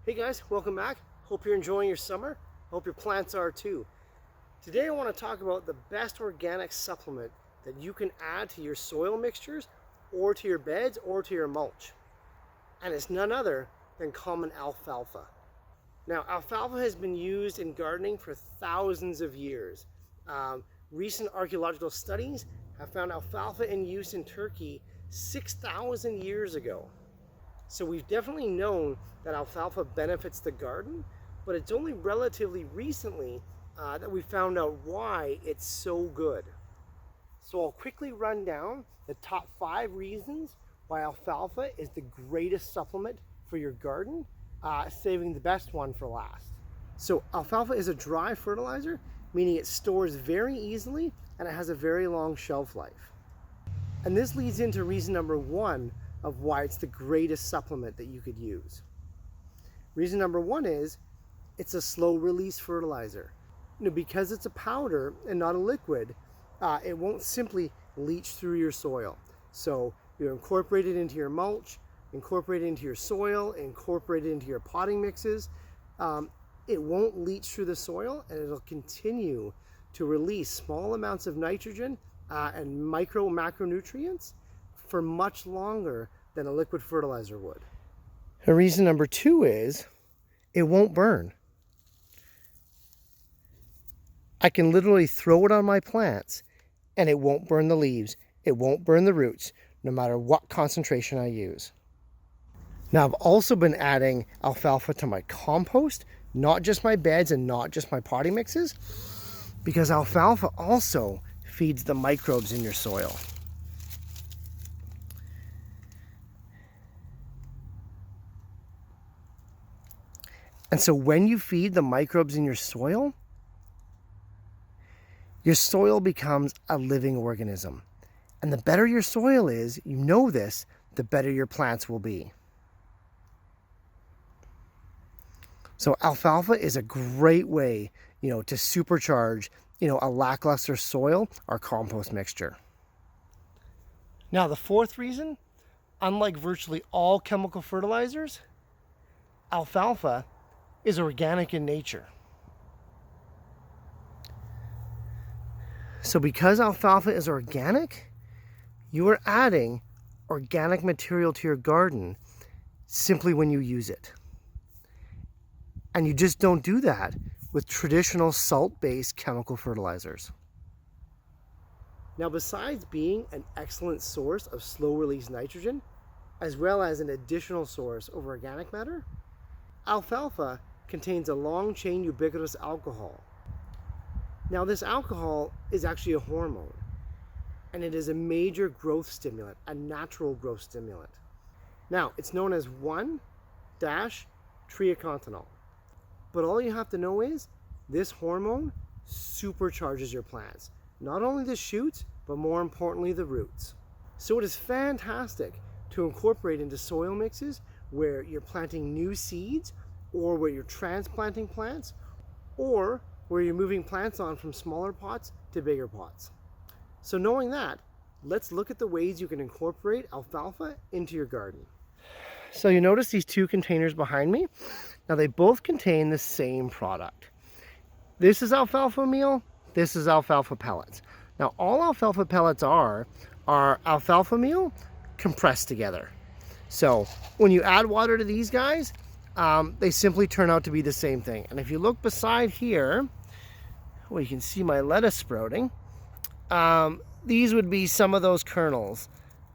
Hey guys, welcome back. Hope you're enjoying your summer. Hope your plants are too. Today I want to talk about the best organic supplement that you can add to your soil mixtures or to your beds or to your mulch. And it's none other than common alfalfa. Now, alfalfa has been used in gardening for thousands of years. Recent archaeological studies have found alfalfa in use in Turkey 6,000 years ago. So we've definitely known that alfalfa benefits the garden, but it's only relatively recently that we found out why it's so good. So I'll quickly run down the top 5 reasons why alfalfa is the greatest supplement for your garden, saving the best one for last. So alfalfa is a dry fertilizer, meaning it stores very easily and it has a very long shelf life. And this leads into reason number 1 of why it's the greatest supplement that you could use. Reason number 1 is it's a slow release fertilizer. Because it's a powder and not a liquid, it won't simply leach through your soil. So you incorporate it into your mulch, incorporate it into your soil, incorporate it into your potting mixes. It won't leach through the soil, and it'll continue to release small amounts of nitrogen and macronutrients for much longer than a liquid fertilizer would. And reason number 2 is it won't burn. I can literally throw it on my plants and it won't burn the leaves. It won't burn the roots, no matter what concentration I use. Now, I've also been adding alfalfa to my compost, not just my beds and not just my potting mixes, because alfalfa also feeds the microbes in your soil. And so when you feed the microbes in your soil becomes a living organism. And the better your soil is, you know this, the better your plants will be. So alfalfa is a great way, to supercharge, a lackluster soil or compost mixture. Now, the 4th reason, unlike virtually all chemical fertilizers, alfalfa is organic in nature. So because alfalfa is organic, you are adding organic material to your garden simply when you use it. And you just don't do that with traditional salt-based chemical fertilizers. Now, besides being an excellent source of slow-release nitrogen, as well as an additional source of organic matter, alfalfa contains a long-chain ubiquitous alcohol. Now, this alcohol is actually a hormone, and it is a major growth stimulant, a natural growth stimulant. Now, it's known as 1-triacontanol. But all you have to know is this hormone supercharges your plants, not only the shoots, but more importantly, the roots. So it is fantastic to incorporate into soil mixes where you're planting new seeds, or where you're transplanting plants, or where you're moving plants on from smaller pots to bigger pots. So knowing that, let's look at the ways you can incorporate alfalfa into your garden. So you notice these 2 containers behind me? Now, they both contain the same product. This is alfalfa meal, this is alfalfa pellets. Now, all alfalfa pellets are alfalfa meal compressed together. So when you add water to these guys, they simply turn out to be the same thing. And if you look beside here, well, you can see my lettuce sprouting. These would be some of those kernels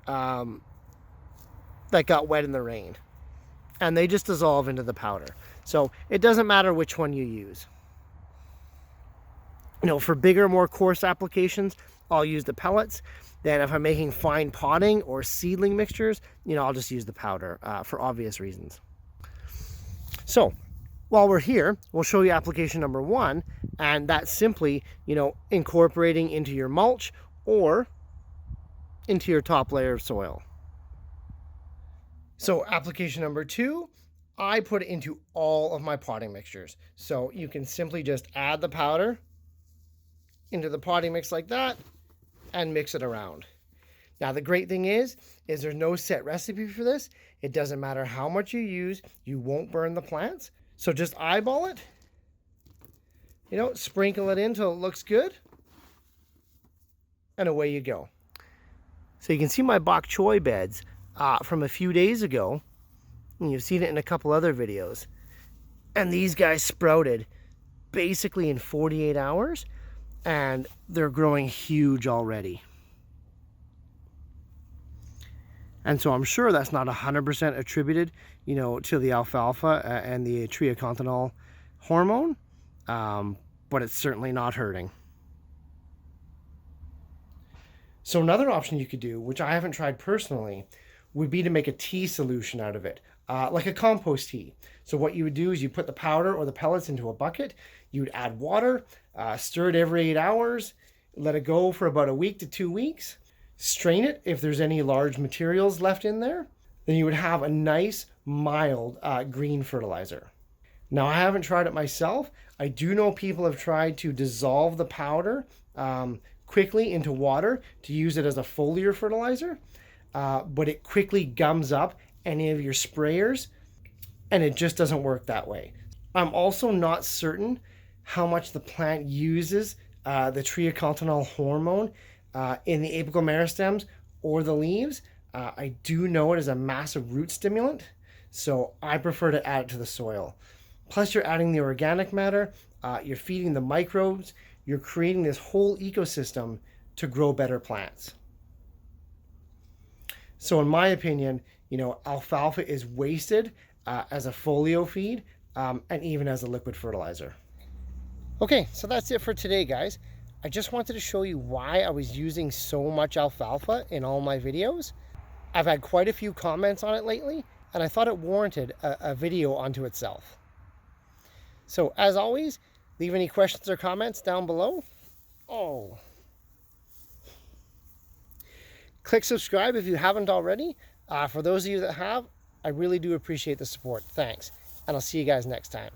that got wet in the rain. And they just dissolve into the powder. So it doesn't matter which one you use. For bigger, more coarse applications, I'll use the pellets. Then if I'm making fine potting or seedling mixtures, I'll just use the powder for obvious reasons. So while we're here, we'll show you application number 1, and that's simply, incorporating into your mulch or into your top layer of soil. So application number 2, I put it into all of my potting mixtures. So you can simply just add the powder into the potting mix like that and mix it around. Now, the great thing is there's no set recipe for this. It doesn't matter how much you use, you won't burn the plants. So just eyeball it, you know, sprinkle it in until it looks good, and away you go. So you can see my bok choy beds from a few days ago, and you've seen it in a couple other videos. And these guys sprouted basically in 48 hours, and they're growing huge already. And so I'm sure that's not 100% attributed, you know, to the alfalfa and the triacontanol hormone, but it's certainly not hurting. So another option you could do, which I haven't tried personally, would be to make a tea solution out of it, like a compost tea. So what you would do is you put the powder or the pellets into a bucket, you would add water, stir it every 8 hours, let it go for about a week to 2 weeks, strain it if there's any large materials left in there, then you would have a nice, mild green fertilizer. Now, I haven't tried it myself. I do know people have tried to dissolve the powder quickly into water to use it as a foliar fertilizer, but it quickly gums up any of your sprayers, and it just doesn't work that way. I'm also not certain how much the plant uses the triacontanol hormone in the apical meristems or the leaves. I do know it is a massive root stimulant, so I prefer to add it to the soil. Plus, you're adding the organic matter, you're feeding the microbes, you're creating this whole ecosystem to grow better plants. So in my opinion, you know, alfalfa is wasted as a folio feed and even as a liquid fertilizer. Okay, so that's it for today, guys. I just wanted to show you why I was using so much alfalfa in all my videos. I've had quite a few comments on it lately, and I thought it warranted a video unto itself. So as always, leave any questions or comments down below. Click subscribe if you haven't already. For those of you that have, I really do appreciate the support. Thanks, and I'll see you guys next time.